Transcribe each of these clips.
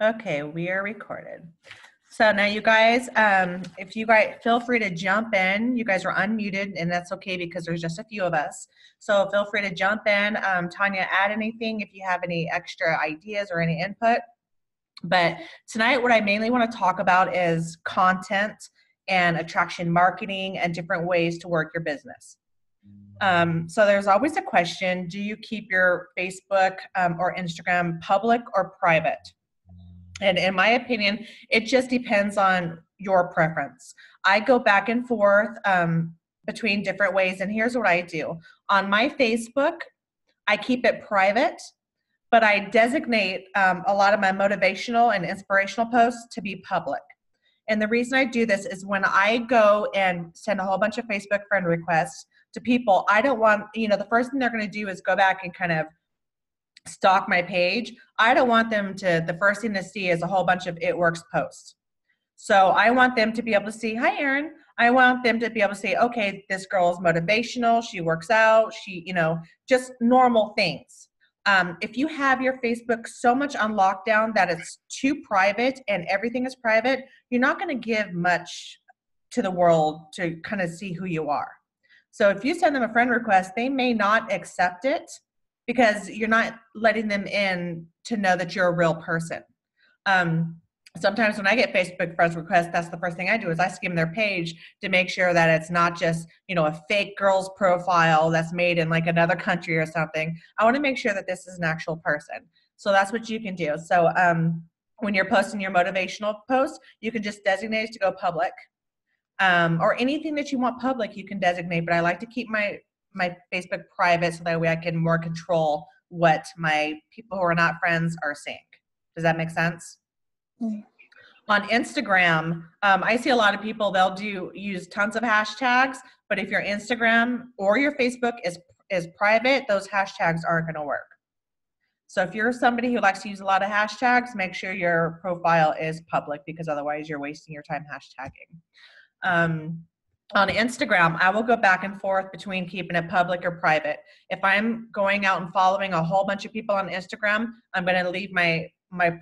Okay, we are recorded. So now you guys, if you guys feel free to jump in, you guys are unmuted and that's okay because there's just a few of us. So feel free to jump in. Tanya, add anything if you have any extra ideas or any input. But tonight, what I mainly want to talk about is content and attraction marketing and different ways to work your business. So there's always a question, do you keep your Facebook or Instagram public or private? And in my opinion, it just depends on your preference. I go back and forth between different ways, and here's what I do. On my Facebook, I keep it private, but I designate a lot of my motivational and inspirational posts to be public. And the reason I do this is when I go and send a whole bunch of Facebook friend requests to people, I don't want, the first thing they're going to do is go back and kind of stalk my page. I don't want them to, the first thing to see is a whole bunch of It Works posts. So I want them to be able to see, hi, Erin. I want them to be able to say, okay, this girl is motivational. She works out. She, just normal things. If you have your Facebook so much on lockdown that it's too private and everything is private, you're not going to give much to the world to kind of see who you are. So if you send them a friend request, they may not accept it because you're not letting them in to know that you're a real person. Sometimes when I get Facebook friends requests, that's the first thing I do is I skim their page to make sure that it's not just, a fake girl's profile that's made in like another country or something. I want to make sure that this is an actual person. So that's what you can do. So when you're posting your motivational post, you can just designate it to go public. Or anything that you want public, you can designate, but I like to keep my Facebook private so that way I can more control what my people who are not friends are seeing. Does that make sense? Mm. On Instagram, I see a lot of people, they'll use tons of hashtags, but if your Instagram or your Facebook is private, those hashtags aren't going to work. So if you're somebody who likes to use a lot of hashtags, make sure your profile is public because otherwise you're wasting your time hashtagging. On Instagram, I will go back and forth between keeping it public or private. If I'm going out and following a whole bunch of people on Instagram, I'm going to leave my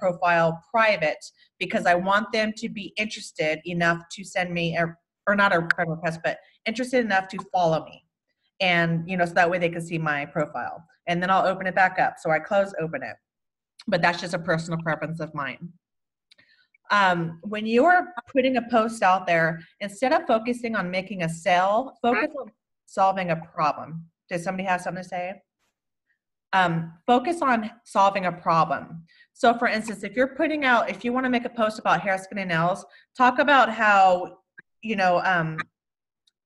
profile private because I want them to be interested enough to send me, or not a friend request, but interested enough to follow me. And, so that way they can see my profile. And then I'll open it back up. So I open it. But that's just a personal preference of mine. When you are putting a post out there, instead of focusing on making a sale, focus on solving a problem. Does somebody have something to say? Focus on solving a problem. So for instance, if you want to make a post about hair, skin, and nails, talk about how,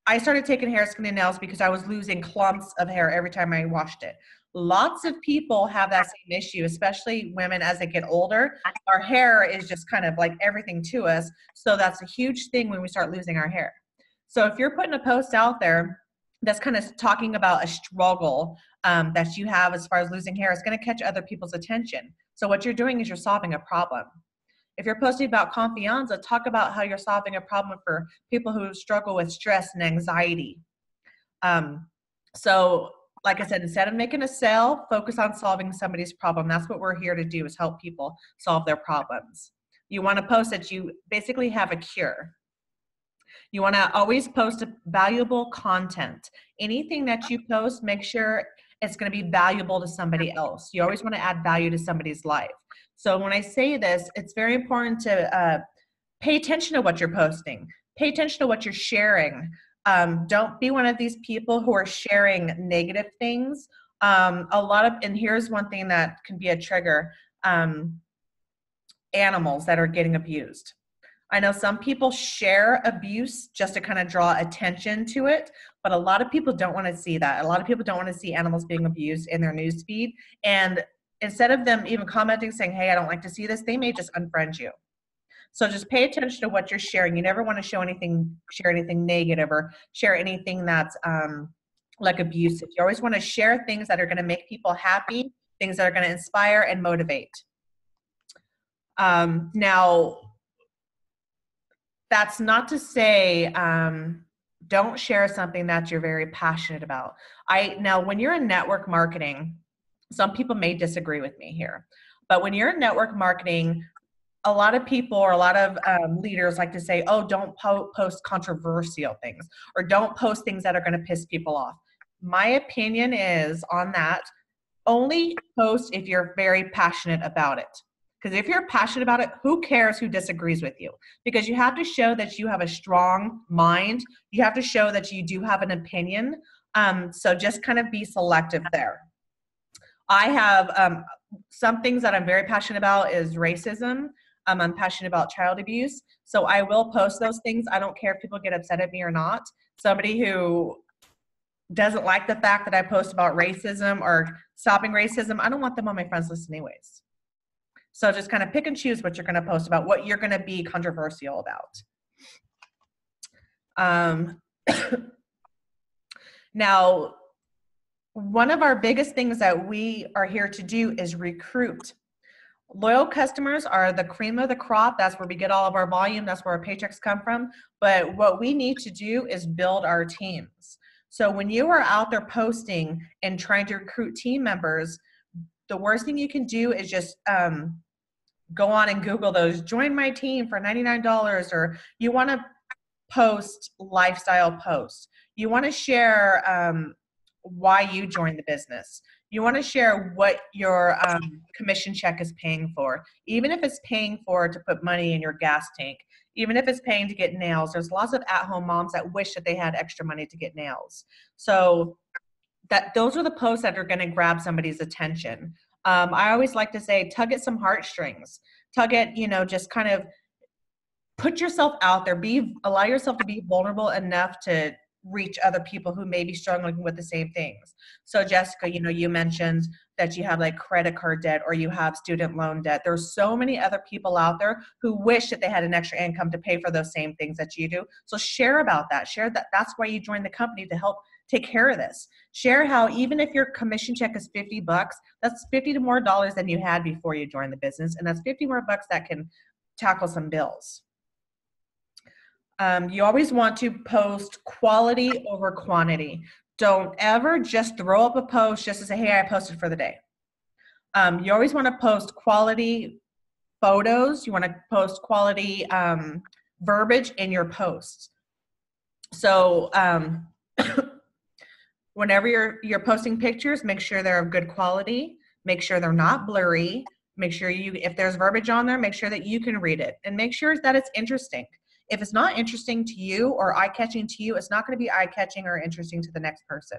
I started taking hair, skin, and nails because I was losing clumps of hair every time I washed it. Lots of people have that same issue, especially women as they get older. Our hair is just kind of like everything to us. So that's a huge thing when we start losing our hair. So if you're putting a post out there that's kind of talking about a struggle that you have as far as losing hair, it's going to catch other people's attention. So what you're doing is you're solving a problem. If you're posting about confianza, talk about how you're solving a problem for people who struggle with stress and anxiety. So like I said, instead of making a sale, focus on solving somebody's problem. That's what we're here to do, is help people solve their problems. You want to post that you basically have a cure. You want to always post valuable content. Anything that you post, make sure it's going to be valuable to somebody else. You always want to add value to somebody's life. So when I say this, it's very important to pay attention to what you're posting. Pay attention to what you're sharing. Don't be one of these people who are sharing negative things. And here's one thing that can be a trigger, animals that are getting abused. I know some people share abuse just to kind of draw attention to it, but a lot of people don't want to see that. A lot of people don't want to see animals being abused in their news feed. And instead of them even commenting saying, hey, I don't like to see this, they may just unfriend you. So just pay attention to what you're sharing. You never want to share anything negative or share anything that's like abusive. You always want to share things that are going to make people happy, things that are going to inspire and motivate. Now, that's not to say don't share something that you're very passionate about. Now, when you're in network marketing, some people may disagree with me here, but when you're in network marketing, a lot of people or a lot of leaders like to say, oh, don't post controversial things or don't post things that are going to piss people off. My opinion is on that, only post if you're very passionate about it. Because if you're passionate about it, who cares who disagrees with you? Because you have to show that you have a strong mind. You have to show that you do have an opinion. So just kind of be selective there. I have some things that I'm very passionate about is racism. I'm passionate about child abuse. So I will post those things. I don't care if people get upset at me or not. Somebody who doesn't like the fact that I post about racism or stopping racism, I don't want them on my friends list anyways. So just kind of pick and choose what you're going to post about, what you're going to be controversial about. Now, one of our biggest things that we are here to do is recruit. Loyal customers are the cream of the crop. That's where we get all of our volume. That's where our paychecks come from. But what we need to do is build our teams. So when you are out there posting and trying to recruit team members, the worst thing you can do is just go on and Google those, join my team for $99, or you want to post lifestyle posts. You want to share why you joined the business. You want to share what your commission check is paying for, even if it's paying for to put money in your gas tank, even if it's paying to get nails. There's lots of at-home moms that wish that they had extra money to get nails. So those are the posts that are going to grab somebody's attention. I always like to say, tug at some heartstrings. Tug at, just kind of put yourself out there. Allow yourself to be vulnerable enough to reach other people who may be struggling with the same things. So Jessica, you mentioned that you have like credit card debt or you have student loan debt. There's so many other people out there who wish that they had an extra income to pay for those same things that you do. So share about that. Share that. That's why you joined the company, to help take care of this. Share how even if your commission check is $50, that's $50 more than you had before you joined the business. And that's $50 more that can tackle some bills. You always want to post quality over quantity. Don't ever just throw up a post just to say, hey, I posted for the day. You always want to post quality photos. You want to post quality verbiage in your posts. So whenever you're posting pictures, make sure they're of good quality. Make sure they're not blurry. Make sure if there's verbiage on there, make sure that you can read it, and make sure that it's interesting. If it's not interesting to you or eye-catching to you, it's not going to be eye-catching or interesting to the next person.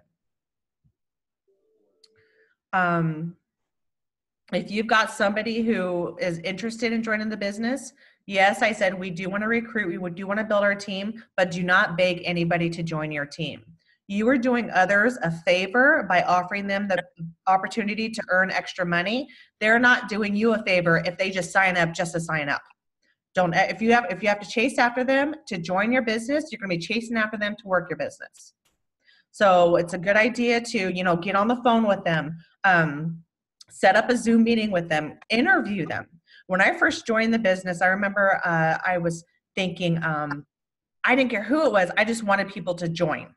If you've got somebody who is interested in joining the business, yes, I said we do want to recruit, we do want to build our team, but do not beg anybody to join your team. You are doing others a favor by offering them the opportunity to earn extra money. They're not doing you a favor if they just sign up just to sign up. If you have to chase after them to join your business, you're going to be chasing after them to work your business. So it's a good idea to, get on the phone with them, set up a Zoom meeting with them, interview them. When I first joined the business, I remember I was thinking, I didn't care who it was. I just wanted people to join.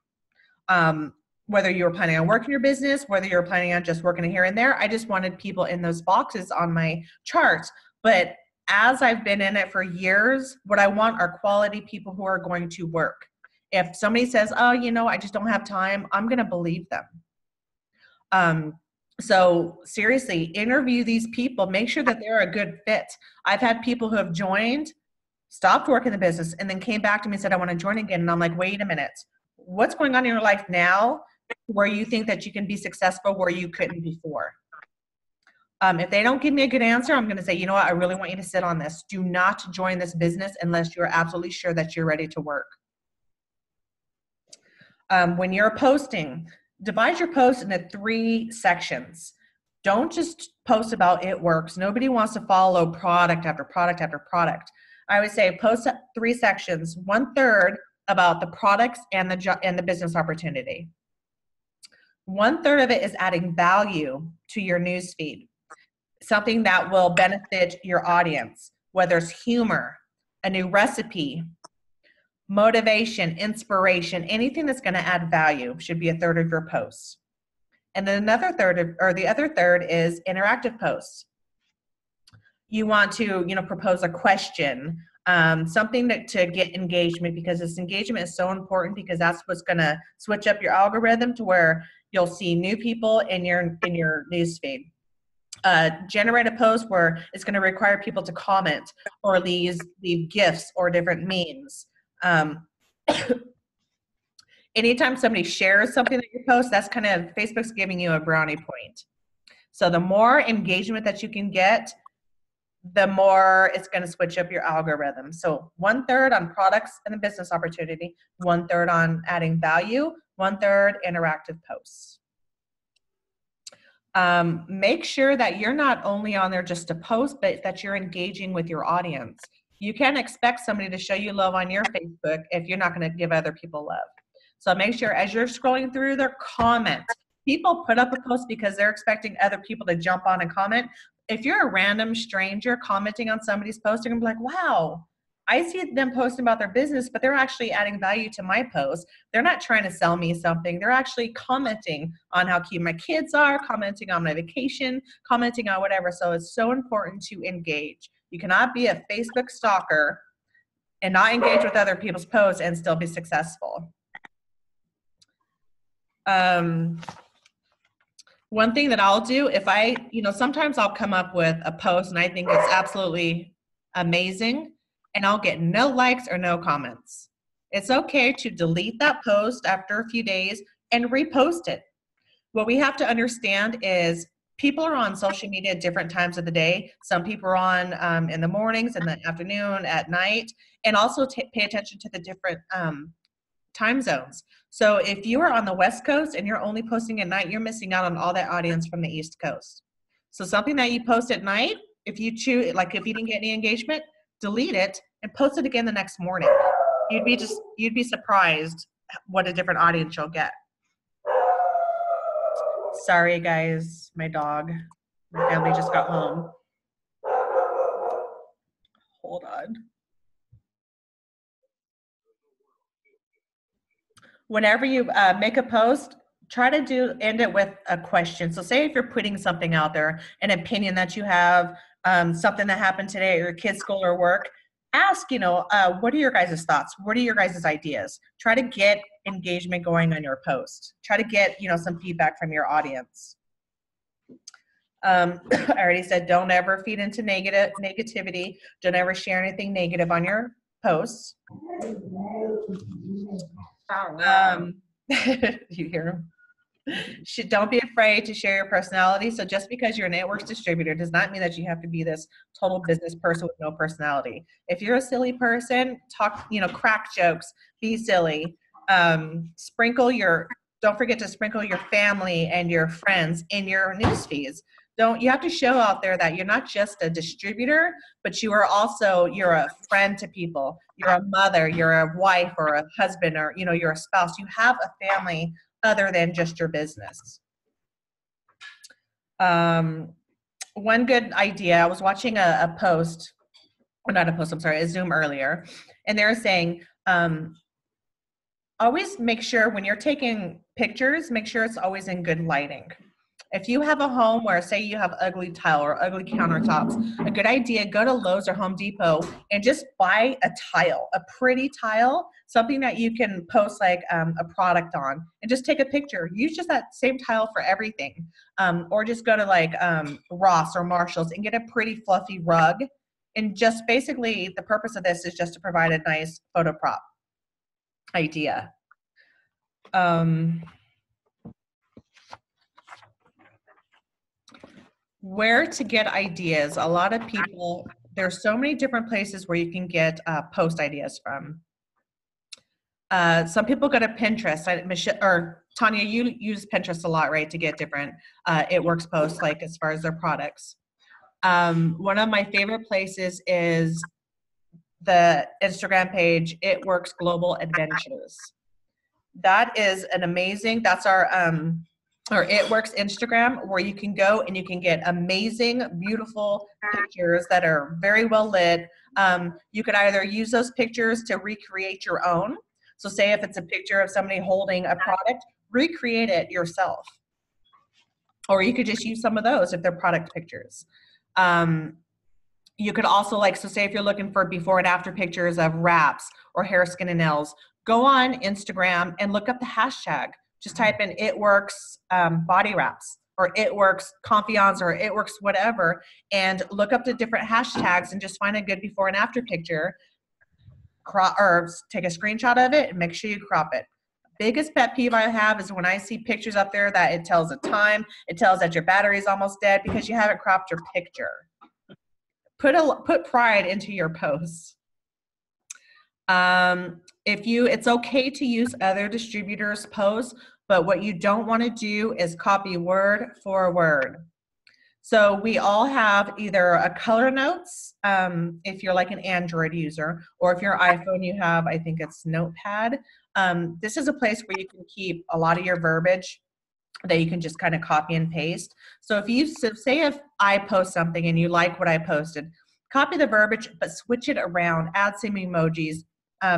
Whether you were planning on working your business, whether you're planning on just working here and there, I just wanted people in those boxes on my charts. But as I've been in it for years, what I want are quality people who are going to work. If somebody says, oh, I just don't have time, I'm going to believe them. So seriously, interview these people, make sure that they're a good fit. I've had people who have joined, stopped working the business, and then came back to me and said, I want to join again. And I'm like, wait a minute, what's going on in your life now where you think that you can be successful where you couldn't before? If they don't give me a good answer, I'm going to say, you know what, I really want you to sit on this. Do not join this business unless you're absolutely sure that you're ready to work. When you're posting, divide your post into 3 sections. Don't just post about it works. Nobody wants to follow product after product after product. I would say post 3 sections, 1/3 about the products and the business opportunity. 1/3 of it is adding value to your newsfeed. Something that will benefit your audience, whether it's humor, a new recipe, motivation, inspiration, anything that's going to add value should be 1/3 of your posts. And then the other third is interactive posts. you want to, propose a question, something to get engagement, because this engagement is so important, because that's what's going to switch up your algorithm to where you'll see new people in your news feed. Generate a post where it's going to require people to comment or leave gifts or different memes. Anytime somebody shares something that you post, that's kind of, Facebook's giving you a brownie point. So the more engagement that you can get, the more it's going to switch up your algorithm. So 1/3 on products and a business opportunity, 1/3 on adding value, 1/3 interactive posts. Make sure that you're not only on there just to post, but that you're engaging with your audience. You can't expect somebody to show you love on your Facebook if you're not going to give other people love. So make sure as you're scrolling through their comments, people put up a post because they're expecting other people to jump on and comment. If you're a random stranger commenting on somebody's post, you're going to be like, wow, I see them posting about their business, but they're actually adding value to my post. They're not trying to sell me something. They're actually commenting on how cute my kids are, commenting on my vacation, commenting on whatever. So it's so important to engage. You cannot be a Facebook stalker and not engage with other people's posts and still be successful. One thing that I'll do, if I, sometimes I'll come up with a post and I think it's absolutely amazing, and I'll get no likes or no comments. It's okay to delete that post after a few days and repost it. What we have to understand is people are on social media at different times of the day. Some people are on in the mornings, in the afternoon, at night, and also pay attention to the different time zones. So if you are on the West Coast and you're only posting at night, you're missing out on all that audience from the East Coast. So something that you post at night, if you choose, like if you didn't get any engagement, delete it and post it again the next morning. You'd be surprised what a different audience you'll get. Sorry guys, my family just got home. Hold on. Whenever you make a post, try to end it with a question. So say if you're putting something out there, an opinion that you have, something that happened today at your kid's school or work, ask, what are your guys' thoughts? What are your guys' ideas? Try to get engagement going on your post. Try to get, some feedback from your audience. I already said, don't ever feed into negativity. Don't ever share anything negative on your posts. You hear him? Don't be afraid to share your personality. So just because you're a networks distributor does not mean that you have to be this total business person with no personality. If you're a silly person, talk, crack jokes, be silly. Don't forget to sprinkle your family and your friends in your news feeds. You have to show out there that you're not just a distributor, but you're a friend to people. You're a mother, you're a wife or a husband, or, you're a spouse. You have a family other than just your business. One good idea, I was watching a Zoom earlier, and they're saying, always make sure when you're taking pictures, make sure it's always in good lighting. If you have a home where, say, you have ugly tile or ugly countertops, a good idea, go to Lowe's or Home Depot and just buy a tile, a pretty tile, something that you can post like a product on, and just take a picture. Use just that same tile for everything. Or just go to like Ross or Marshall's and get a pretty fluffy rug. And just basically the purpose of this is just to provide a nice photo prop idea. Where to get ideas. A lot of people, there's so many different places where you can get post ideas from. Some people go to Pinterest. Michelle or Tanya, you use Pinterest a lot, right, to get different It Works posts, like as far as their products. One of my favorite places is the Instagram page, It Works Global Adventures. That is an amazing, that's our It Works Instagram, where you can go and you can get amazing, beautiful pictures that are very well lit. You could either use those pictures to recreate your own. So say if it's a picture of somebody holding a product, recreate it yourself. Or you could just use some of those if they're product pictures. You could also like, so say if you're looking for before and after pictures of wraps or hair, skin, and nails, go on Instagram and look up the hashtag. Just type in "it works body wraps" or "it works confiance" or "it works whatever," and look up the different hashtags and just find a good before and after picture. Crop or take a screenshot of it and make sure you crop it. Biggest pet peeve I have is when I see pictures up there that it tells a time, it tells that your battery is almost dead because you haven't cropped your picture. Put pride into your posts. It's okay to use other distributors' posts, but what you don't want to do is copy word for word. So we all have either a color notes, if you're like an Android user, or if you're iPhone, you have, I think it's Notepad. This is a place where you can keep a lot of your verbiage that you can just kind of copy and paste. So say if I post something and you like what I posted, copy the verbiage, but switch it around, add some emojis,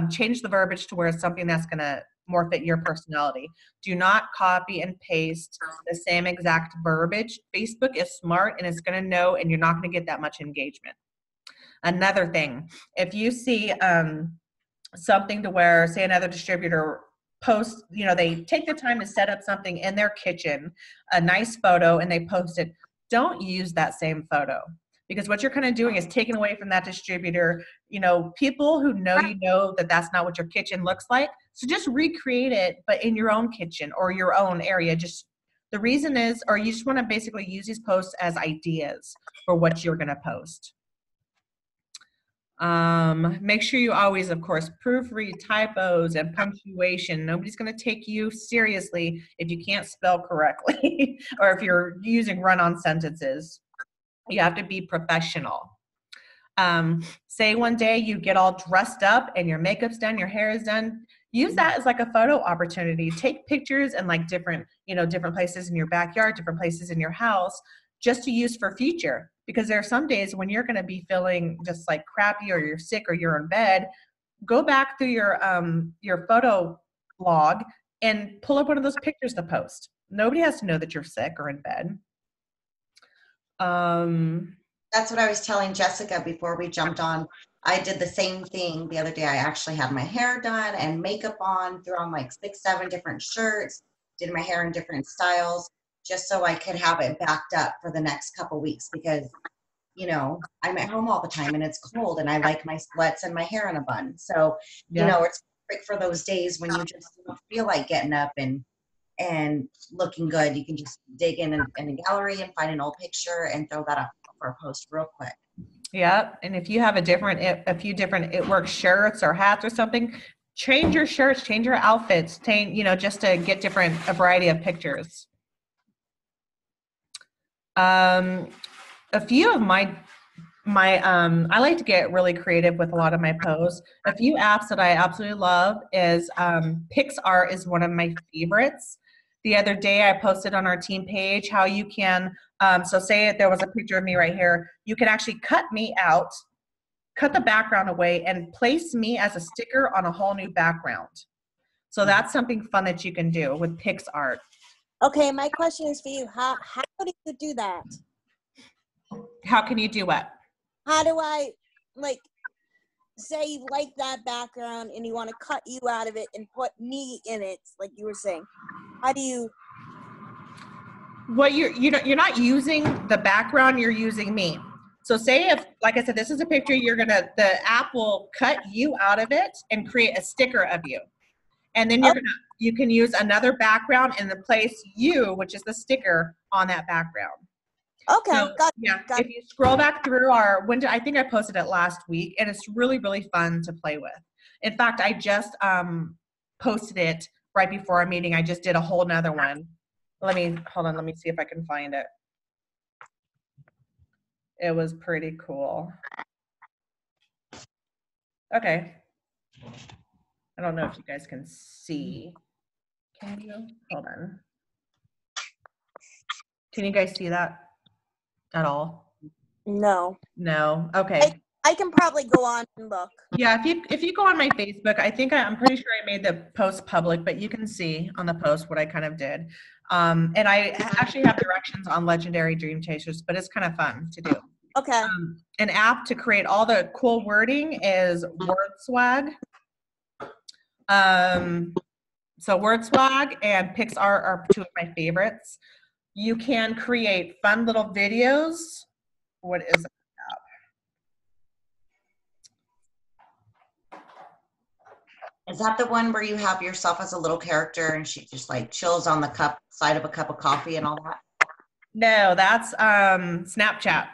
change the verbiage to where it's something that's going to more fit your personality. Do not copy and paste the same exact verbiage. Facebook is smart and it's going to know, and you're not going to get that much engagement. Another thing, if you see something to where, say, another distributor posts, they take the time to set up something in their kitchen, a nice photo, and they post it, don't use that same photo. Because what you're kind of doing is taking away from that distributor, people who know that that's not what your kitchen looks like. So just recreate it, but in your own kitchen or your own area. The reason is, or you just want to basically use these posts as ideas for what you're going to post. Make sure you always, of course, proofread typos and punctuation. Nobody's going to take you seriously if you can't spell correctly or if you're using run-on sentences. You have to be professional. Say one day you get all dressed up and your makeup's done, your hair is done. Use that as like a photo opportunity. Take pictures in like different places in your backyard, different places in your house, just to use for future. Because there are some days when you're going to be feeling just like crappy, or you're sick, or you're in bed. Go back through your photo log and pull up one of those pictures to post. Nobody has to know that you're sick or in bed. That's what I was telling Jessica before we jumped on. I did the same thing the other day. I actually had my hair done and makeup on, threw on like 6, 7 different shirts, did my hair in different styles, just so I could have it backed up for the next couple weeks, because I'm at home all the time and it's cold and I like my sweats and my hair in a bun. So, it's perfect for those days when you just don't feel like getting up and looking good. You can just dig in a gallery and find an old picture and throw that up for a post real quick. Yeah, and if you have a few different It Works shirts or hats or something, change your shirts, change your outfits, just to get a variety of pictures. A few of my I like to get really creative with a lot of my posts. A few apps that I absolutely love is PicsArt is one of my favorites. The other day I posted on our team page how you can, so say there was a picture of me right here, you can actually cut me out, cut the background away, and place me as a sticker on a whole new background. So that's something fun that you can do with PicsArt. Okay, my question is for you. How do you do that? How can you do what? How do I, say you like that background and you want to cut you out of it and put me in it, like you were saying? How do you? Well, you're not using the background, you're using me. So say if, like I said, this is a picture, the app will cut you out of it and create a sticker of you. And then you can use another background and then place you, which is the sticker, on that background. Okay, so, got if you scroll back through our window, I think I posted it last week, and it's really, really fun to play with. In fact, I just posted it right before our meeting. I just did a whole nother one. Hold on, let me see if I can find it. It was pretty cool. Okay. I don't know if you guys can see. Can you? Hold on. Can you guys see that at all? No. No. Okay. I can probably go on and look. Yeah, if you go on my Facebook, I think I'm pretty sure I made the post public, but you can see on the post what I kind of did. And I actually have directions on Legendary Dream Chasers, but it's kind of fun to do. Okay. An app to create all the cool wording is WordSwag. So WordSwag and Pixar are two of my favorites. You can create fun little videos. What is it? Is that the one where you have yourself as a little character and she just like chills on the side of a cup of coffee and all that? No, that's Snapchat,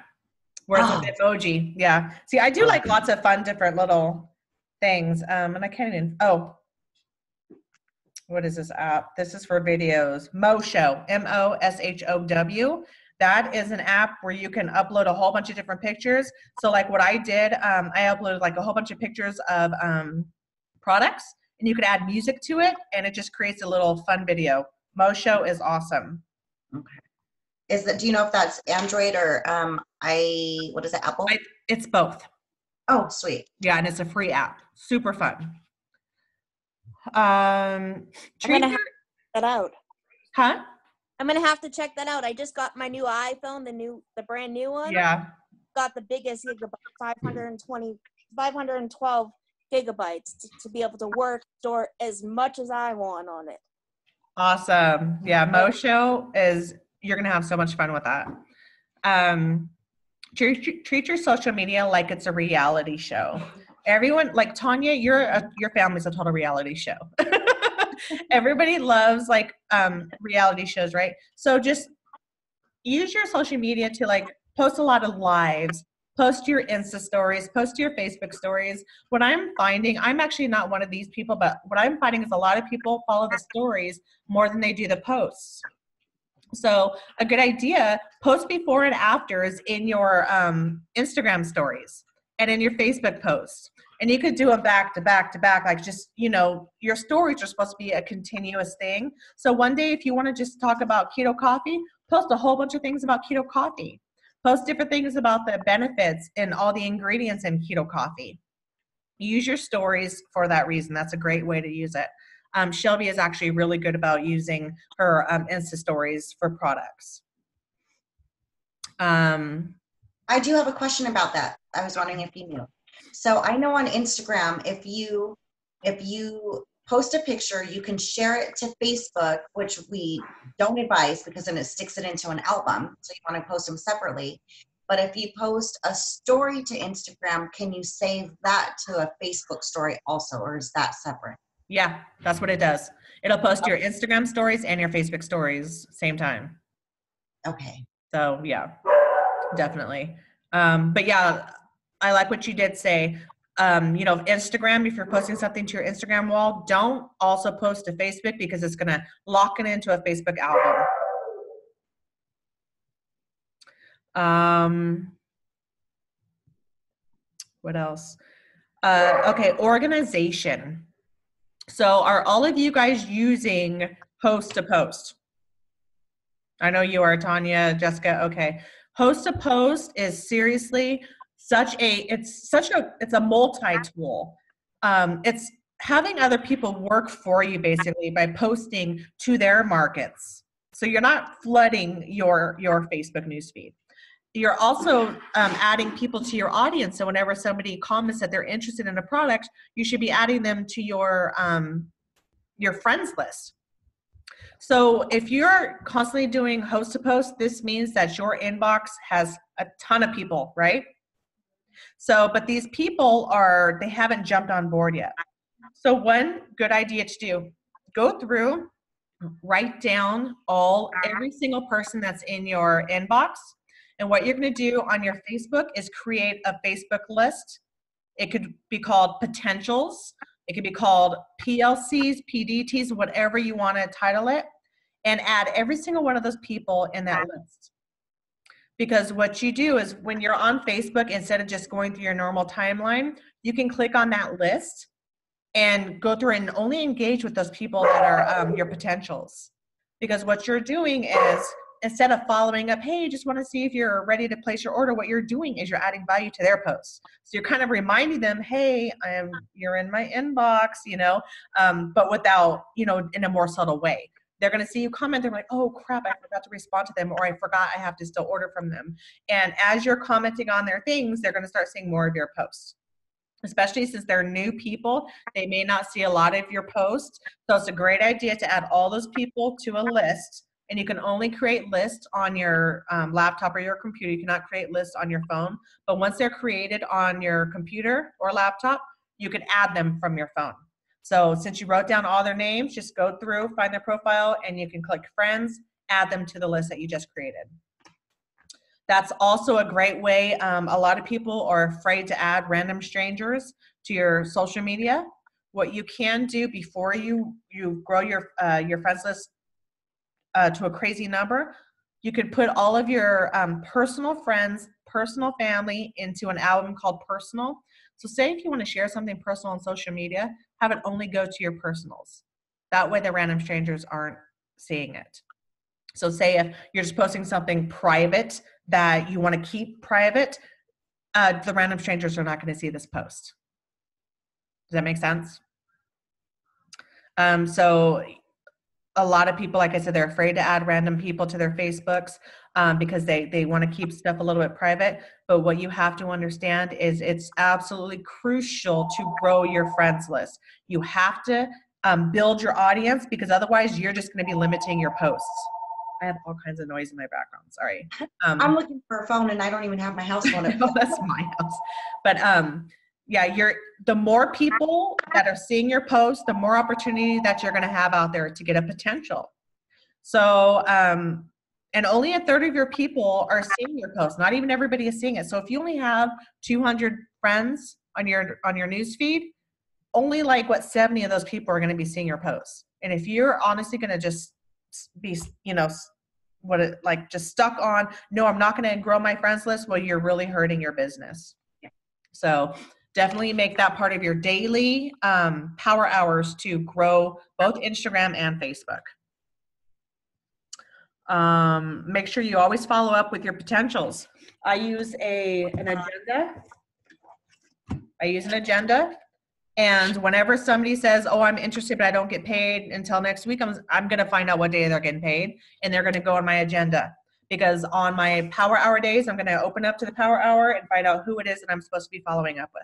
where it's with Oh. emoji. Yeah. See, I do like lots of fun, different little things. And I can't even, what is this app? This is for videos. Moshow, MOSHOW. That is an app where you can upload a whole bunch of different pictures. So like what I did, I uploaded like a whole bunch of pictures of products, and you could add music to it, and it just creates a little fun video. Moshow is awesome. Okay. Do you know if that's Android or what is it, Apple? It's both. Oh, sweet. Yeah, and it's a free app. Super fun. I'm gonna have to check that out. Huh? I'm gonna have to check that out. I just got my new iPhone, the brand new one. Yeah. Got the biggest gigabyte, 512 gigabytes to be able to store as much as I want on it. Awesome. Yeah, Moshow you're gonna have so much fun with that. Treat your social media like it's a reality show. Everyone, like Tanya, your family's a total reality show. Everybody loves like reality shows, right? So just use your social media to like post a lot of lives, post your Insta stories, post your Facebook stories. What I'm finding, I'm actually not one of these people, but what I'm finding is a lot of people follow the stories more than they do the posts. So a good idea, post before and afters in your Instagram stories and in your Facebook posts. And you could do them back to back to back, like just, your stories are supposed to be a continuous thing. So one day, if you want to just talk about keto coffee, post a whole bunch of things about keto coffee. Post different things about the benefits and all the ingredients in keto coffee. Use your stories for that reason. That's a great way to use it. Shelby is actually really good about using her Insta stories for products. I do have a question about that. I was wondering if you knew. So I know on Instagram, if you post a picture, you can share it to Facebook, which we don't advise because then it sticks it into an album. So you want to post them separately. But if you post a story to Instagram, can you save that to a Facebook story also, or is that separate? Yeah, that's what it does. It'll post your Instagram stories and your Facebook stories same time. Okay. So yeah, definitely. But yeah, I like what you did say. Instagram, if you're posting something to your Instagram wall, don't also post to Facebook because it's going to lock it into a Facebook album. What else? Okay, organization. So are all of you guys using Host to Post? I know you are, Tanya, Jessica. Okay. Host to Post is seriously it's a multi-tool. It's having other people work for you basically by posting to their markets. So you're not flooding your Facebook newsfeed. You're also adding people to your audience. So whenever somebody comments that they're interested in a product, you should be adding them to your friends list. So if you're constantly doing host to post, this means that your inbox has a ton of people, right? So, but these people they haven't jumped on board yet. So one good idea to do, go through, write down every single person that's in your inbox. And what you're going to do on your Facebook is create a Facebook list. It could be called potentials. It could be called PLCs, PDTs, whatever you want to title it, and add every single one of those people in that list. Because what you do is when you're on Facebook, instead of just going through your normal timeline, you can click on that list and go through and only engage with those people that are your potentials. Because what you're doing is, instead of following up, hey, just want to see if you're ready to place your order, what you're doing is you're adding value to their posts. So you're kind of reminding them, hey, you're in my inbox, but without, in a more subtle way. they're going to see you comment. They're like, oh crap, I forgot to respond to them, or I forgot I have to still order from them. And as you're commenting on their things, they're going to start seeing more of your posts. Especially since they're new people, they may not see a lot of your posts. So it's a great idea to add all those people to a list. And you can only create lists on your laptop or your computer. You cannot create lists on your phone. But once they're created on your computer or laptop, you can add them from your phone. So since you wrote down all their names, just go through, find their profile, and you can click friends, add them to the list that you just created. That's also a great way. A lot of people are afraid to add random strangers to your social media. What you can do before you grow your friends list to a crazy number, you could put all of your personal friends, personal family into an album called Personal. So say if you want to share something personal on social media, have it only go to your personals. That way the random strangers aren't seeing it. So say if you're just posting something private that you want to keep private, the random strangers are not going to see this post. Does that make sense? So a lot of people, like I said, they're afraid to add random people to their Facebooks because they want to keep stuff a little bit private. But what you have to understand is it's absolutely crucial to grow your friends list. You have to build your audience, because otherwise you're just going to be limiting your posts. I have all kinds of noise in my background. Sorry. I'm looking for a phone and I don't even have my house phone. No, that's my house. But yeah, the more people that are seeing your post, the more opportunity that you're going to have out there to get a potential. So, and only a third of your people are seeing your post. Not even everybody is seeing it. So if you only have 200 friends on your news feed, only like 70 of those people are going to be seeing your posts. And if you're honestly going to just be, just stuck on, no, I'm not going to grow my friends list, well, you're really hurting your business. Yeah. So definitely make that part of your daily power hours to grow both Instagram and Facebook. Make sure you always follow up with your potentials. I use an agenda. And whenever somebody says, oh, I'm interested, but I don't get paid until next week, I'm going to find out what day they're getting paid, and they're going to go on my agenda. Because on my power hour days, I'm going to open up to the power hour and find out who it is that I'm supposed to be following up with.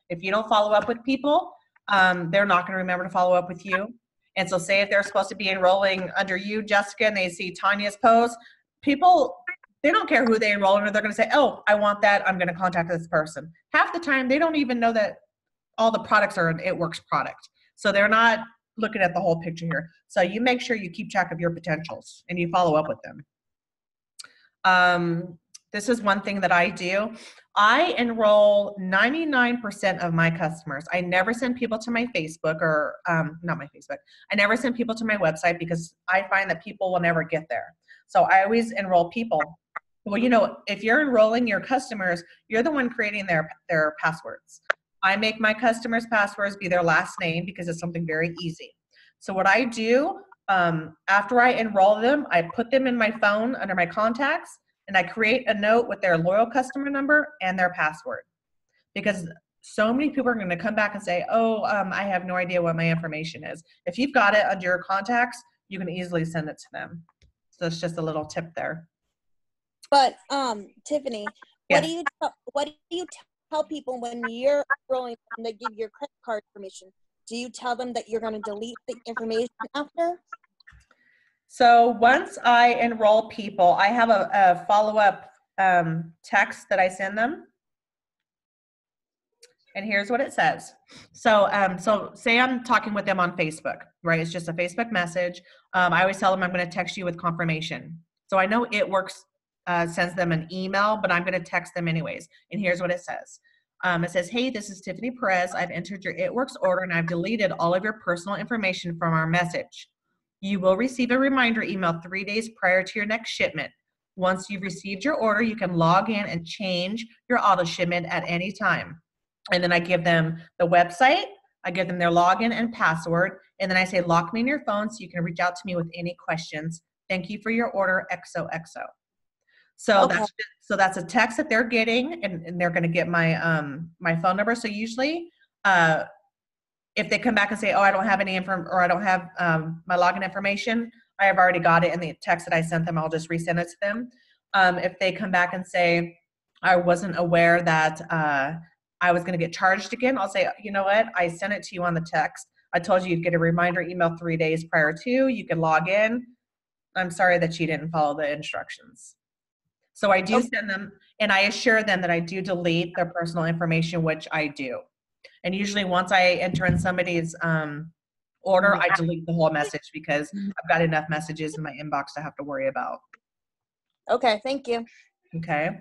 If you don't follow up with people, they're not going to remember to follow up with you. And so say if they're supposed to be enrolling under you, Jessica, and they see Tanya's post, people, they don't care who they enroll under. They're going to say, oh, I want that. I'm going to contact this person. Half the time, they don't even know that all the products are an It Works product. So they're not looking at the whole picture here. So you make sure you keep track of your potentials and you follow up with them. This is one thing that I do. I enroll 99% of my customers. I never send people to my Facebook or not my Facebook. I never send people to my website because I find that people will never get there. So I always enroll people. Well, if you're enrolling your customers, you're the one creating their passwords. I make my customers' passwords be their last name because it's something very easy. So what I do, after I enroll them, I put them in my phone under my contacts, and I create a note with their loyal customer number and their password. Because so many people are going to come back and say, oh, I have no idea what my information is. If you've got it under your contacts, you can easily send it to them. So it's just a little tip there. But Tiffany, Yes. what do you tell people when you're enrolling and they give your credit card information? Do you tell them that you're going to delete the information after? So once I enroll people, I have a follow-up text that I send them. And here's what it says. So say I'm talking with them on Facebook, right? It's just a Facebook message. I always tell them I'm going to text you with confirmation. So I know It Works sends them an email, but I'm going to text them anyways. And here's what it says. It says, hey, this is Tiffany Perez. I've entered your It Works order and I've deleted all of your personal information from our message. You will receive a reminder email 3 days prior to your next shipment. Once you've received your order, you can log in and change your auto shipment at any time. And then I give them the website, I give them their login and password, and then I say, lock me in your phone so you can reach out to me with any questions. Thank you for your order, XOXO. So Okay. that's a text that they're getting, and they're going to get my my phone number. So usually If they come back and say, oh, I don't have any info, or I don't have my login information, I have already got it in the text that I sent them. I'll just resend it to them. If they come back and say, I wasn't aware that I was going to get charged again, I'll say, you know what? I sent it to you on the text. I told you you'd get a reminder email 3 days prior to. You can log in. I'm sorry that you didn't follow the instructions. So I do send them, and I assure them that I do delete their personal information, which I do. And usually once I enter in somebody's order, I delete the whole message because I've got enough messages in my inbox to have to worry about. Okay, thank you. Okay.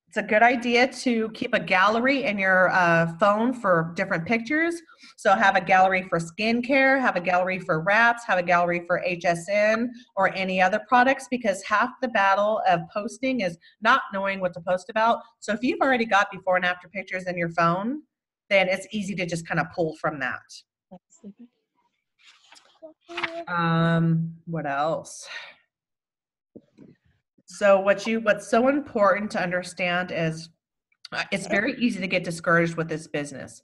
It's a good idea to keep a gallery in your phone for different pictures. So have a gallery for skincare, have a gallery for wraps, have a gallery for HSN or any other products, because half the battle of posting is not knowing what to post about. So if you've already got before and after pictures in your phone, then it's easy to just kind of pull from that. What else? So what's so important to understand is it's very easy to get discouraged with this business,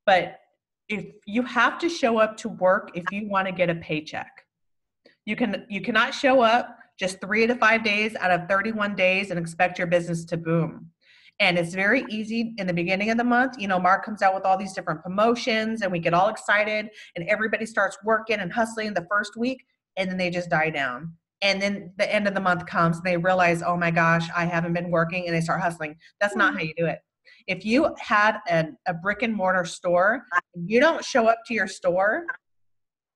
but if you have to show up to work if you want to get a paycheck. You cannot show up just 3 to 5 days out of 31 days and expect your business to boom. And it's very easy in the beginning of the month. You know, Mark comes out with all these different promotions and we get all excited and everybody starts working and hustling the first week, and then they just die down. And then the end of the month comes and they realize, oh my gosh, I haven't been working, and they start hustling. That's not how you do it. If you had a brick and mortar store, you don't show up to your store,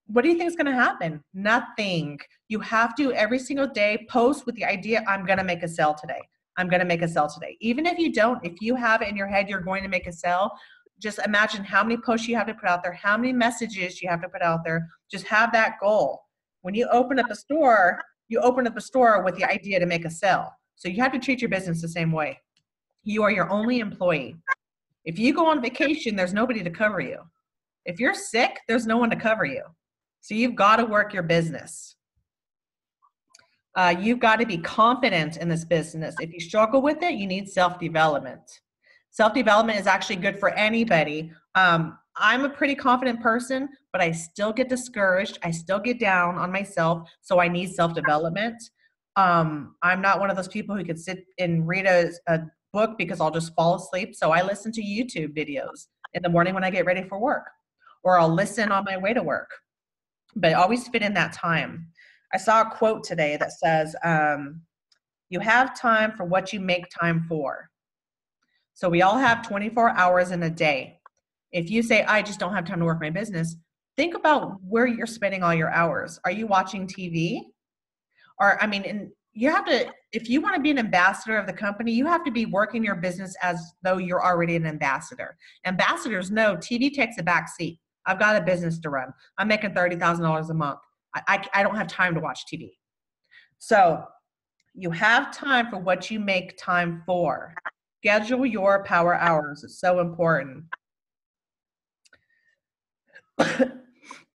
what do you think is going to happen? Nothing. You have to every single day post with the idea, I'm going to make a sale today. I'm going to make a sale today. Even if you don't, if you have it in your head, you're going to make a sale, just imagine how many posts you have to put out there, how many messages you have to put out there. Just have that goal. When you open up a store, you open up a store with the idea to make a sale. So you have to treat your business the same way. You are your only employee. If you go on vacation, there's nobody to cover you. If you're sick, there's no one to cover you. So you've got to work your business. You've got to be confident in this business. If you struggle with it, you need self-development. Self-development is actually good for anybody. I'm a pretty confident person, but I still get discouraged. I still get down on myself, so I need self-development. I'm not one of those people who could sit and read a book because I'll just fall asleep. So I listen to YouTube videos in the morning when I get ready for work, or I'll listen on my way to work, but always fit in that time. I saw a quote today that says, you have time for what you make time for. So we all have 24 hours in a day. If you say, I just don't have time to work my business, think about where you're spending all your hours. Are you watching TV? Or, I mean, and you have to, if you want to be an ambassador of the company, you have to be working your business as though you're already an ambassador. Ambassadors know TV takes a back seat. I've got a business to run. I'm making $30,000 a month. I don't have time to watch TV. So you have time for what you make time for. Schedule your power hours. It's so important.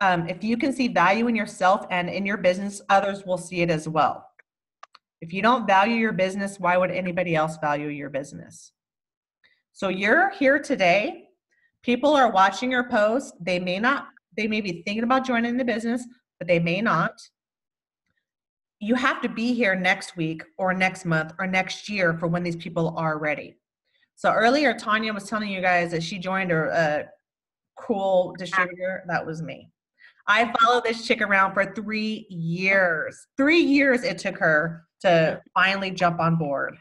If you can see value in yourself and in your business, others will see it as well. If you don't value your business, why would anybody else value your business? So you're here today. People are watching your post. They may be thinking about joining the business, but they may not. You have to be here next week or next month or next year for when these people are ready. So earlier, Tanya was telling you guys that she joined a cool distributor. That was me. I followed this chick around for 3 years. 3 years it took her to finally jump on board.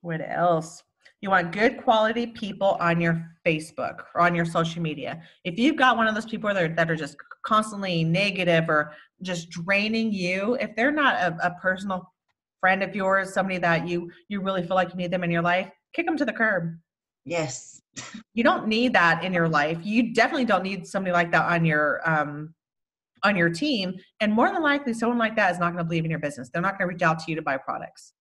What else? You want good quality people on your Facebook or on your social media. If you've got one of those people that are just constantly negative or just draining you, if they're not a personal friend of yours, somebody that you really feel like you need them in your life, kick them to the curb. Yes. You don't need that in your life. You definitely don't need somebody like that on your team. And more than likely, someone like that is not going to believe in your business. They're not going to reach out to you to buy products.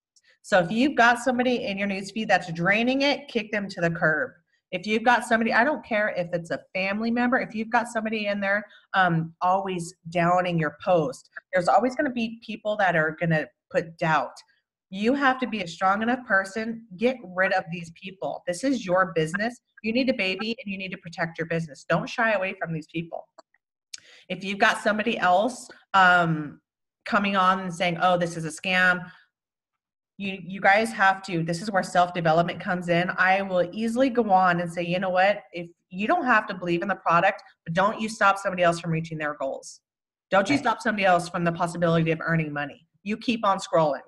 So if you've got somebody in your newsfeed that's draining it, kick them to the curb. If you've got somebody, I don't care if it's a family member, if you've got somebody in there always downing your post, there's always going to be people that are going to put doubt. You have to be a strong enough person. Get rid of these people. This is your business. You need a baby and you need to protect your business. Don't shy away from these people. If you've got somebody else coming on and saying, oh, this is a scam, you guys have to, this is where self-development comes in. I will easily go on and say, you know what, if you don't have to believe in the product, but don't you stop somebody else from reaching their goals. Don't you stop somebody else from the possibility of earning money. You keep on scrolling.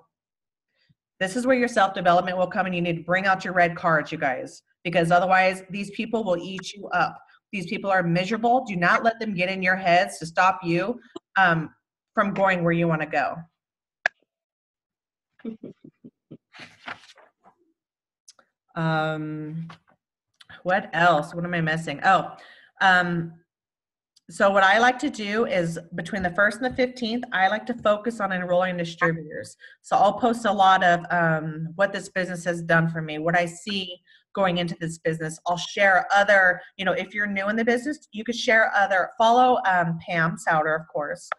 This is where your self-development will come, and you need to bring out your red cards, you guys, because otherwise these people will eat you up. These people are miserable. Do not let them get in your heads to stop you from going where you want to go. What else? What am I missing? So what I like to do is between the 1st and the 15th, I like to focus on enrolling distributors. So I'll post a lot of what this business has done for me, what I see going into this business. I'll share other, if you're new in the business, you could share follow Pam Souter, of course.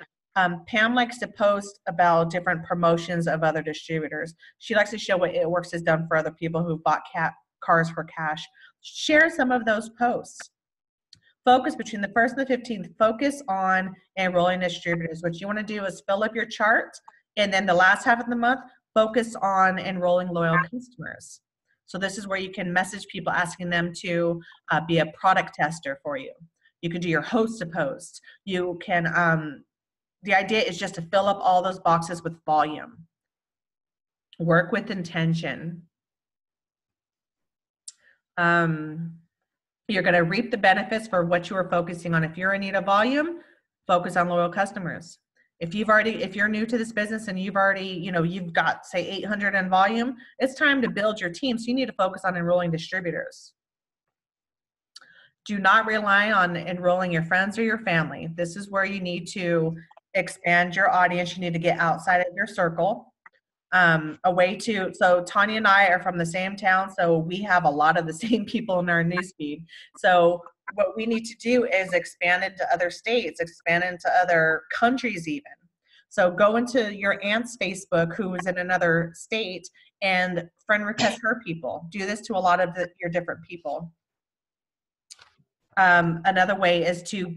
Pam likes to post about different promotions of other distributors. She likes to show what It Works has done for other people who've bought cars for cash. Share some of those posts. Focus between the 1st and the 15th, focus on enrolling distributors. What you want to do is fill up your chart, and then the last half of the month, focus on enrolling loyal customers. So this is where you can message people asking them to be a product tester for you. You can do your host to post. You can, the idea is just to fill up all those boxes with volume. Work with intention. You're going to reap the benefits for what you are focusing on. If you're in need of volume, focus on loyal customers. If you're new to this business and you've already, you've got say 800 in volume, it's time to build your team. So you need to focus on enrolling distributors. Do not rely on enrolling your friends or your family. This is where you need to expand your audience. You need to get outside of your circle. So Tanya and I are from the same town, so we have a lot of the same people in our newsfeed. So what we need to do is expand into other states, expand into other countries even. So go into your aunt's Facebook who is in another state and friend request her people. Do this to a lot of your different people. Another way is to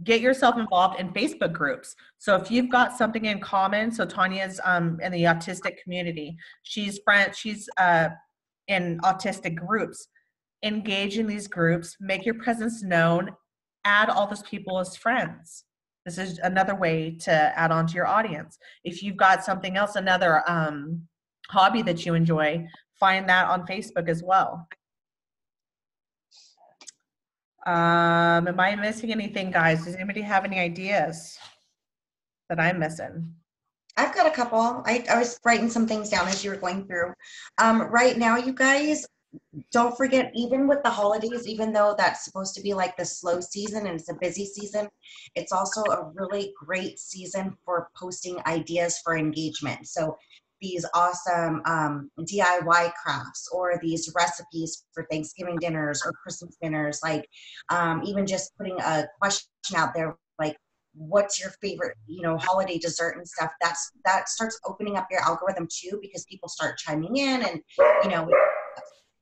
get yourself involved in Facebook groups. So if you've got something in common, so Tanya's in the autistic community, she's in autistic groups. Engage in these groups, make your presence known, add all those people as friends. This is another way to add on to your audience. If you've got something else, another hobby that you enjoy, find that on Facebook as well. Am I missing anything, guys? Does anybody have any ideas that I'm missing? I've got a couple. I was writing some things down as you were going through. Right now, you guys, don't forget, even with the holidays, even though that's supposed to be like the slow season and it's a busy season, it's also a really great season for posting ideas for engagement. So these awesome DIY crafts or these recipes for Thanksgiving dinners or Christmas dinners, like even just putting a question out there, like, what's your favorite, holiday dessert and stuff, that starts opening up your algorithm too, because people start chiming in and,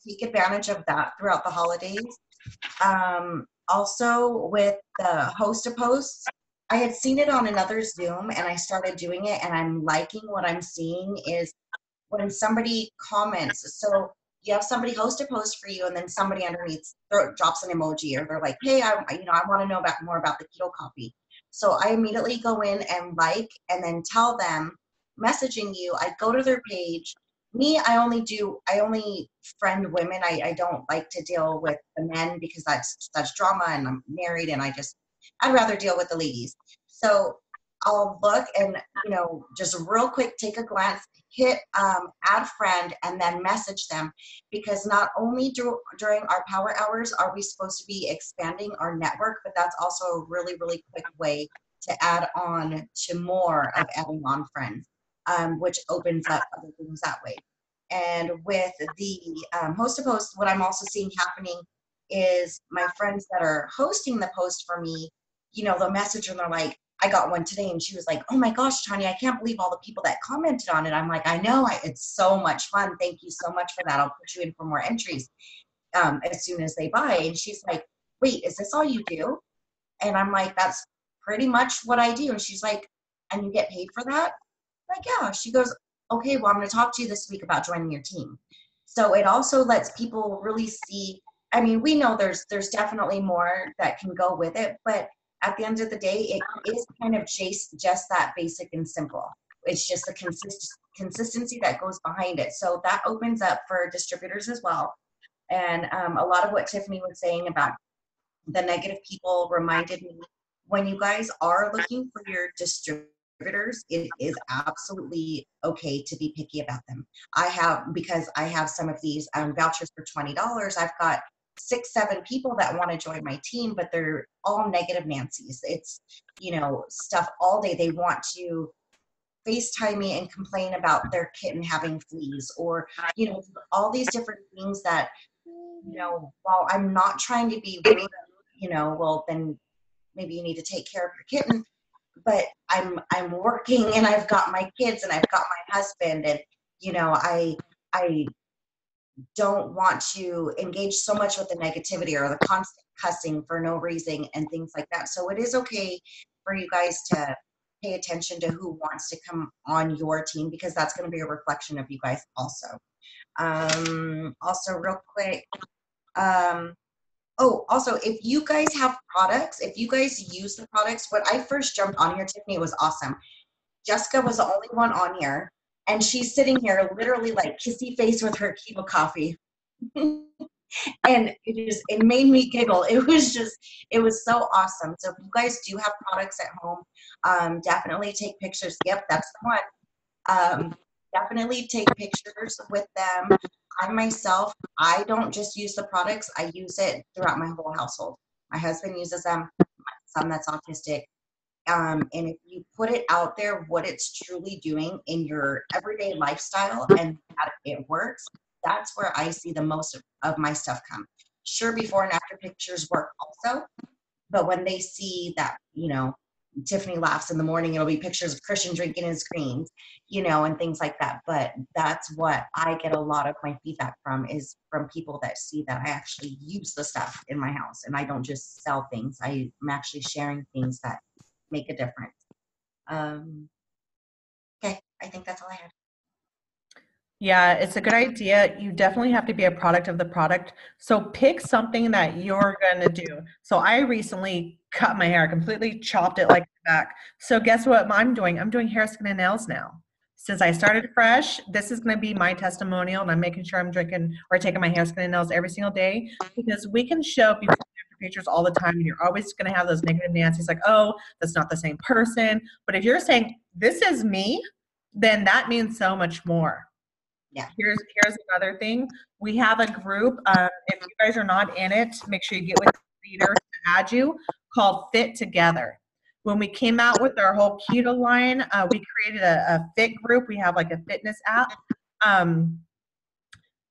take advantage of that throughout the holidays. Also with the host a posts, I had seen it on another Zoom and I started doing it, and I'm liking what I'm seeing is when somebody comments. So you have somebody host a post for you, and then somebody underneath drops an emoji, or they're like, hey, I want to know more about the keto coffee. So I immediately go in and and then tell them, messaging you, I go to their page. Me, I only friend women. I don't like to deal with the men because that's drama, and I'm married, and I'd rather deal with the ladies. So I'll look and, just real quick, take a glance, hit add friend, and then message them, because not only during our power hours are we supposed to be expanding our network, but that's also a really, really quick way to add on to more of adding on friends, which opens up other things that way. And with the host to post, what I'm also seeing happening is my friends that are hosting the post for me, they'll message and they're like, I got one today and she was like, oh my gosh, Tanya, I can't believe all the people that commented on it. I'm like, I know, it's so much fun. Thank you so much for that. I'll put you in for more entries as soon as they buy. And she's like, wait, is this all you do? And I'm like, that's pretty much what I do. And she's like, and you get paid for that? I'm like, yeah. She goes, okay, well, I'm going to talk to you this week about joining your team. So it also lets people really see, I mean, we know there's definitely more that can go with it, but at the end of the day, it is kind of just that basic and simple. It's just the consistency that goes behind it. So that opens up for distributors as well. And a lot of what Tiffany was saying about the negative people reminded me, when you guys are looking for your distributors, it is absolutely okay to be picky about them. Because I have some of these vouchers for $20, I've got 6-7 people that want to join my team, but they're all negative Nancy's. It's, stuff all day. They want to FaceTime me and complain about their kitten having fleas, or, all these different things that, while I'm not trying to be rude, well, then maybe you need to take care of your kitten, but I'm working and I've got my kids and I've got my husband, and, I don't want to engage so much with the negativity or the constant cussing for no reason and things like that. So it is okay for you guys to pay attention to who wants to come on your team, because that's going to be a reflection of you guys also. Also real quick, also, if you guys have products, if you guys use the products, when I first jumped on here, Tiffany, it was awesome. Jessica was the only one on here, and she's sitting here literally like kissy face with her keto coffee. And it made me giggle. It was so awesome. So if you guys do have products at home, definitely take pictures. Yep, that's the one. Definitely take pictures with them. I myself, I don't just use the products, I use it throughout my whole household. My husband uses them, my son that's autistic. And if you put it out there, what it's truly doing in your everyday lifestyle and that it works, that's where I see the most of my stuff come. Sure, before and after pictures work also, but when they see that, Tiffany laughs in the morning, it'll be pictures of Christian drinking his greens, and things like that. But that's what I get a lot of my feedback from, is from people that see that I actually use the stuff in my house and I don't just sell things. I'm actually sharing things that make a difference. Okay, I think that's all I had. Yeah, it's a good idea. You definitely have to be a product of the product. So pick something that you're going to do. So I recently cut my hair, completely chopped it like back. So guess what I'm doing? I'm doing hair, skin, and nails now. Since I started fresh, this is going to be my testimonial, and I'm making sure I'm drinking or taking my hair, skin, and nails every single day, because we can show before and after pictures all the time, and you're always going to have those negative Nancy's like, oh, that's not the same person. But if you're saying, this is me, then that means so much more. Yeah. Here's another thing. We have a group. If you guys are not in it, make sure you get with the leader to add you, called Fit Together. When we came out with our whole keto line, we created a fit group. We have like a fitness app.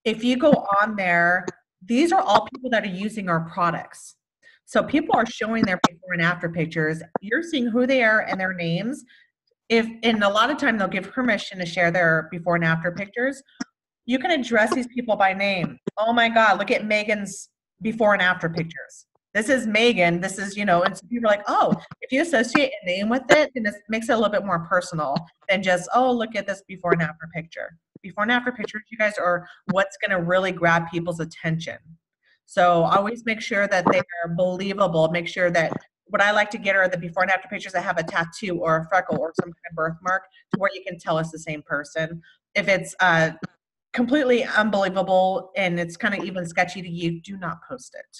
If you go on there, these are all people that are using our products. So people are showing their before and after pictures. You're seeing who they are and their names. And a lot of time they'll give permission to share their before and after pictures. You can address these people by name. Oh my God, look at Megan's before and after pictures. This is Megan. This is, and so people are like, oh, if you associate a name with it, then this makes it a little bit more personal than just, oh, look at this before and after picture. Before and after pictures, you guys, are what's going to really grab people's attention. So always make sure that they are believable. Make sure that what I like to get are the before and after pictures that have a tattoo or a freckle or some kind of birthmark, to where you can tell it's the same person. If it's completely unbelievable and it's kind of even sketchy to you, do not post it.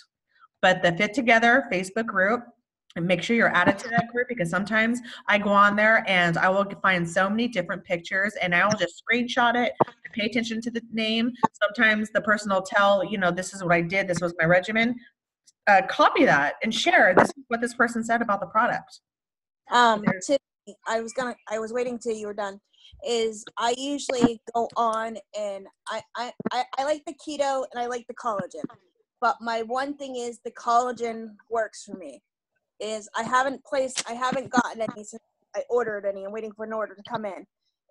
But the Fit Together Facebook group, and make sure you're added to that group, because sometimes I go on there and I will find so many different pictures and I will just screenshot it, pay attention to the name. Sometimes the person will tell, this is what I did, this was my regimen. Copy that and share. This is what this person said about the product. Tiffany, I was waiting till you were done. Is I usually go on and I like the keto and I like the collagen, but my one thing is the collagen works for me. is I haven't gotten any since I ordered any. I'm waiting for an order to come in.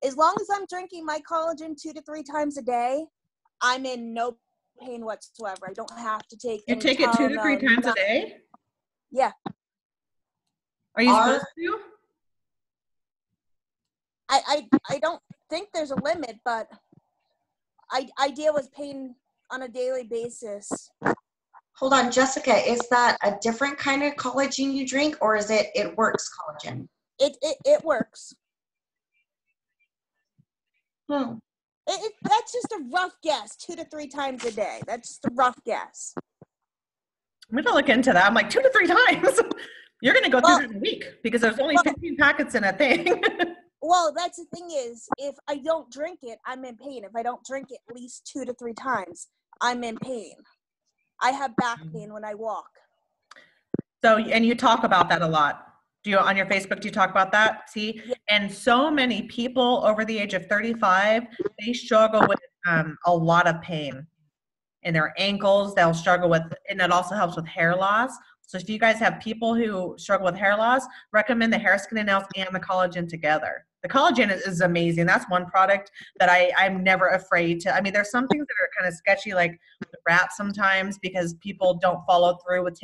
As long as I'm drinking my collagen 2 to 3 times a day, I'm in no pain whatsoever. I don't have to take You any take it 2 to 3 Tylenol, times a nothing. day? Yeah. Are you Our- supposed to? I don't think there's a limit, but I deal with pain on a daily basis. Hold on, Jessica, is that a different kind of collagen you drink, or is it works collagen? It works. Hmm. That's just a rough guess. 2 to 3 times a day. That's just a rough guess. I'm going to look into that. I'm like 2 to 3 times. You're going to go through Well- that in a week because there's only 15 packets in a thing. Well, that's the thing is, if I don't drink it, I'm in pain. If I don't drink it at least 2 to 3 times, I'm in pain. I have back pain when I walk. So, and you talk about that a lot. Do you, on your Facebook, do you talk about that? See, Yeah. and so many people over the age of 35, they struggle with a lot of pain in their ankles. They'll struggle with, and it also helps with hair loss. So if you guys have people who struggle with hair loss, recommend the hair, skin, and nails and the collagen together. The collagen is amazing. That's one product that I'm never afraid to. I mean, there's some things that are kind of sketchy, like the wraps sometimes, because people don't follow through with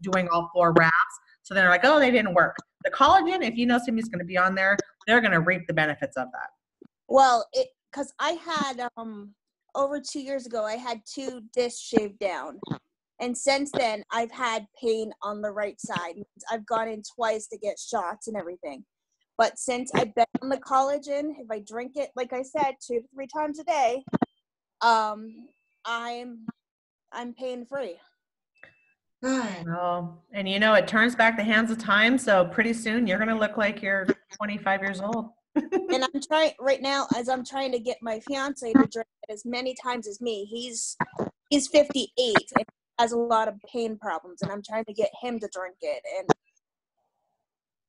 doing all 4 wraps. So then they're like, oh, they didn't work. The collagen, if you know somebody's going to be on there, they're going to reap the benefits of that. Well, because I had over 2 years ago, I had 2 discs shaved down, and since then I've had pain on the right side. I've gone in twice to get shots and everything, but since I've been on the collagen, if I drink it, like I said, 2 to 3 times a day, I'm pain free. Good. Oh, and you know, it turns back the hands of time. So pretty soon you're going to look like you're 25 years old. And I'm trying right now, as I'm trying to get my fiance to drink it as many times as me. He's 58 and has a lot of pain problems, and I'm trying to get him to drink it. And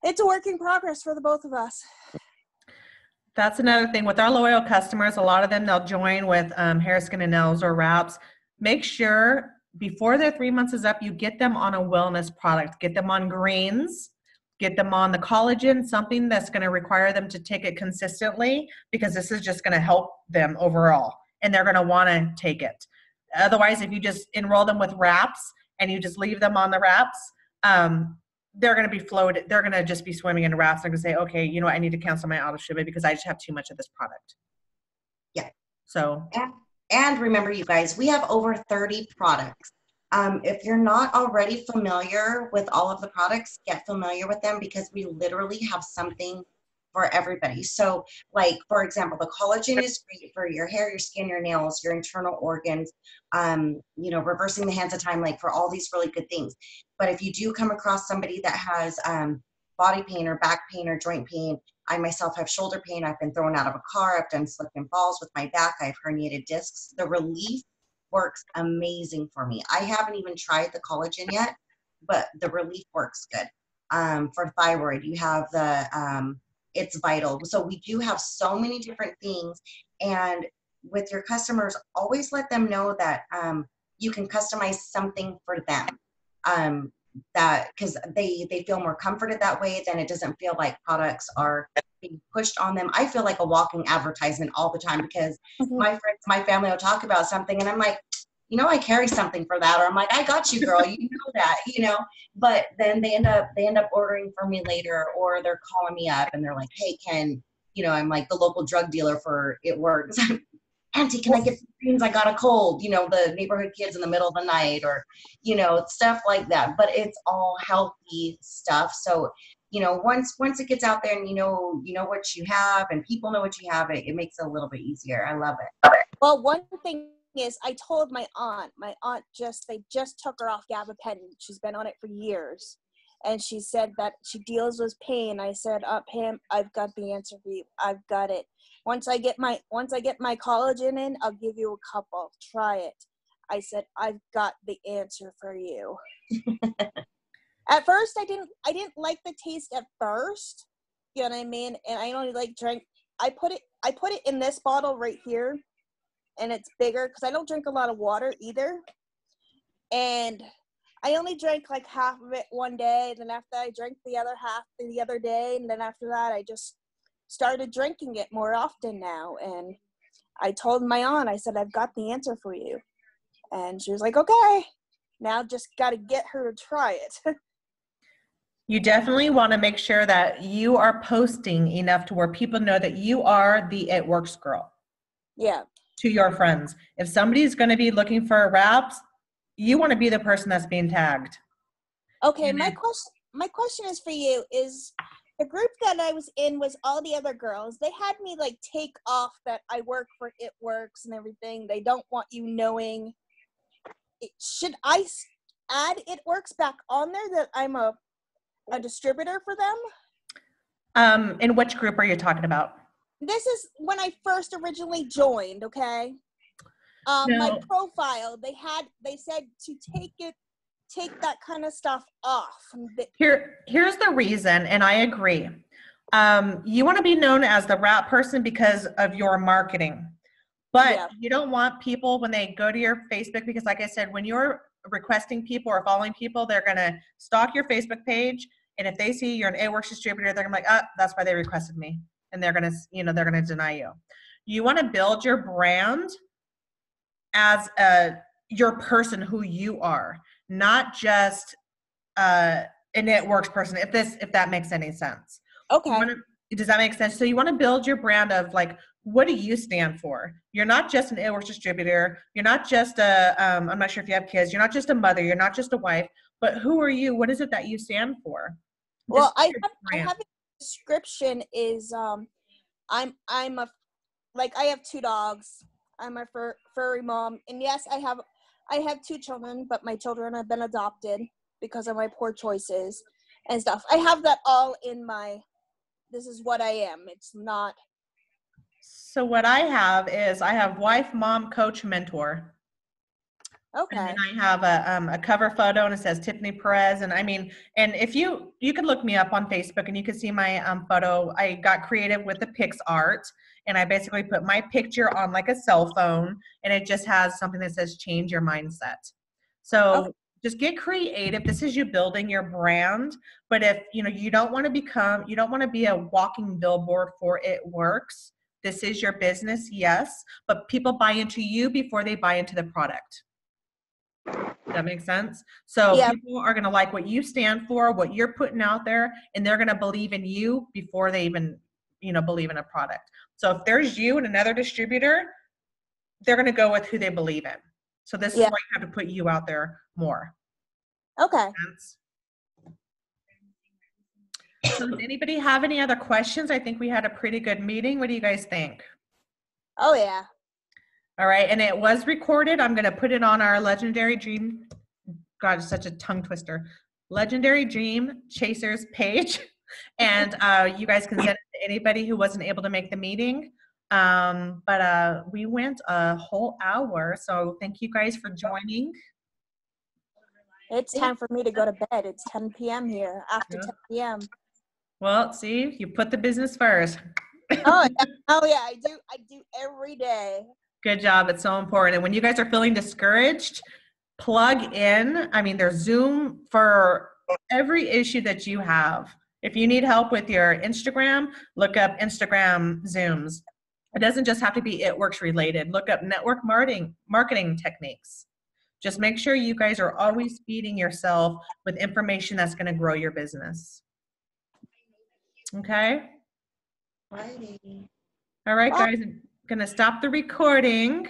it's a work in progress for the both of us. That's another thing with our loyal customers. A lot of them, they'll join with hair, skin, and nails or wraps. Make sure before their 3 months is up, you get them on a wellness product. Get them on greens. Get them on the collagen, something that's going to require them to take it consistently, because this is just going to help them overall, and they're going to want to take it. Otherwise, if you just enroll them with wraps and you just leave them on the wraps, they're going to be floated. They're going to just be swimming in wraps. They're going to say, okay, you know what? I need to cancel my auto shipment because I just have too much of this product. Yeah. So. And remember, you guys, we have over 30 products. If you're not already familiar with all of the products, get familiar with them, because we literally have something for everybody. So, like, for example, the collagen is great for your hair, your skin, your nails, your internal organs, you know, reversing the hands of time, like for all these really good things. But if you do come across somebody that has body pain or back pain or joint pain, I myself have shoulder pain. I've been thrown out of a car. I've done slip and falls with my back. I have herniated discs. The relief works amazing for me. I haven't even tried the collagen yet, but the relief works good. For thyroid, you have the It's Vital. So we do have so many different things, and with your customers, always let them know that you can customize something for them. That because they feel more comforted that way, then it doesn't feel like products are being pushed on them. I feel like a walking advertisement all the time, because my friends, my family will talk about something and I'm like, you know, I carry something for that, or I'm like, I got you, girl, you know that, you know. But then they end up ordering from me later, or they're calling me up and they're like, hey, you know, I'm like the local drug dealer for It Works. Auntie, can I get some greens? I got a cold, you know, the neighborhood kids in the middle of the night, or, you know, stuff like that. But it's all healthy stuff. So, you know, once it gets out there and you know what you have and people know what you have, it makes it a little bit easier. I love it. Well, one thing is, I told my aunt they just took her off gabapentin. She's been on it for years. And she said that she deals with pain. I said, Pam, I've got the answer for you. I've got it. Once I get my collagen in, I'll give you a couple. Try it. I said, I've got the answer for you. At first, I didn't like the taste at first. You know what I mean? And I only drank. I put it in this bottle right here, and it's bigger because I don't drink a lot of water either. And I only drank like half of it one day, and then after I drank the other half the other day, and then after that I just started drinking it more often now. And I told my aunt, I said, I've got the answer for you. And she was like, okay, now just got to get her to try it. You definitely want to make sure that you are posting enough to where people know that you are the It Works girl Yeah. to your friends. If somebody's going to be looking for wraps, you want to be the person that's being tagged. Okay, And my question is for you, is the group that I was in was all the other girls. They had me like take off that I work for It Works and everything. They don't want you knowing. Should I add It Works back on there that I'm a distributor for them? In which group are you talking about? This is when I first originally joined, okay? My No. profile, they said to take that kind of stuff off. Here's the reason, and I agree. You want to be known as the wrap person because of your marketing. But Yeah. you don't want people when they go to your Facebook, because like I said, when you're requesting people or following people, they're going to stalk your Facebook page. And if they see you're an It Works distributor, they're going to be like, that's why they requested me. And they're going to, they're going to deny you. You want to build your brand as your person who you are, not just an It Works person, if that makes any sense. Okay. Does that make sense? So you want to build your brand of like, what do you stand for? You're not just an It Works distributor. You're not just I'm not sure if you have kids. You're not just a mother. You're not just a wife. But who are you? What is it that you stand for? Well, I have a description is I'm a, like, I have 2 dogs. I'm a furry mom, and yes, I have 2 children, but my children have been adopted because of my poor choices and stuff. I have that all in my. This is what I am. It's not. So what I have wife, mom, coach, mentor. Okay. And then I have a cover photo, and it says Tiffany Perez. And I mean, and if you can look me up on Facebook, and you can see my photo. I got creative with the PixArt, and I basically put my picture on like a cell phone, and it just has something that says change your mindset. So Okay. just get creative. This is you building your brand. But if you don't want to be a walking billboard for It Works. This is your business, yes, but people buy into you before they buy into the product. That makes sense? So Yeah. people are going to like what you stand for, what you're putting out there, and they're going to believe in you before they even, believe in a product. So if there's you and another distributor, they're going to go with who they believe in. So this is why you have to put you out there more. Okay. So does anybody have any other questions? I think we had a pretty good meeting. What do you guys think? Oh yeah. All right, and it was recorded. I'm going to put it on our Legendary Dream. God, it's such a tongue twister. Legendary Dream Chasers page, and you guys can send it to anybody who wasn't able to make the meeting. But we went a whole hour, so thank you guys for joining. It's time for me to go to bed. It's 10 p.m. here. After 10 p.m. Well, see, you put the business first. Oh yeah, I do every day. Good job. It's so important. And when you guys are feeling discouraged, plug in. I mean, there's Zoom for every issue that you have. If you need help with your Instagram, look up Instagram Zooms. It doesn't just have to be It Works related. Look up network marketing techniques. Just make sure you guys are always feeding yourself with information that's going to grow your business. Okay? Righty. All right, guys. I'm going to stop the recording.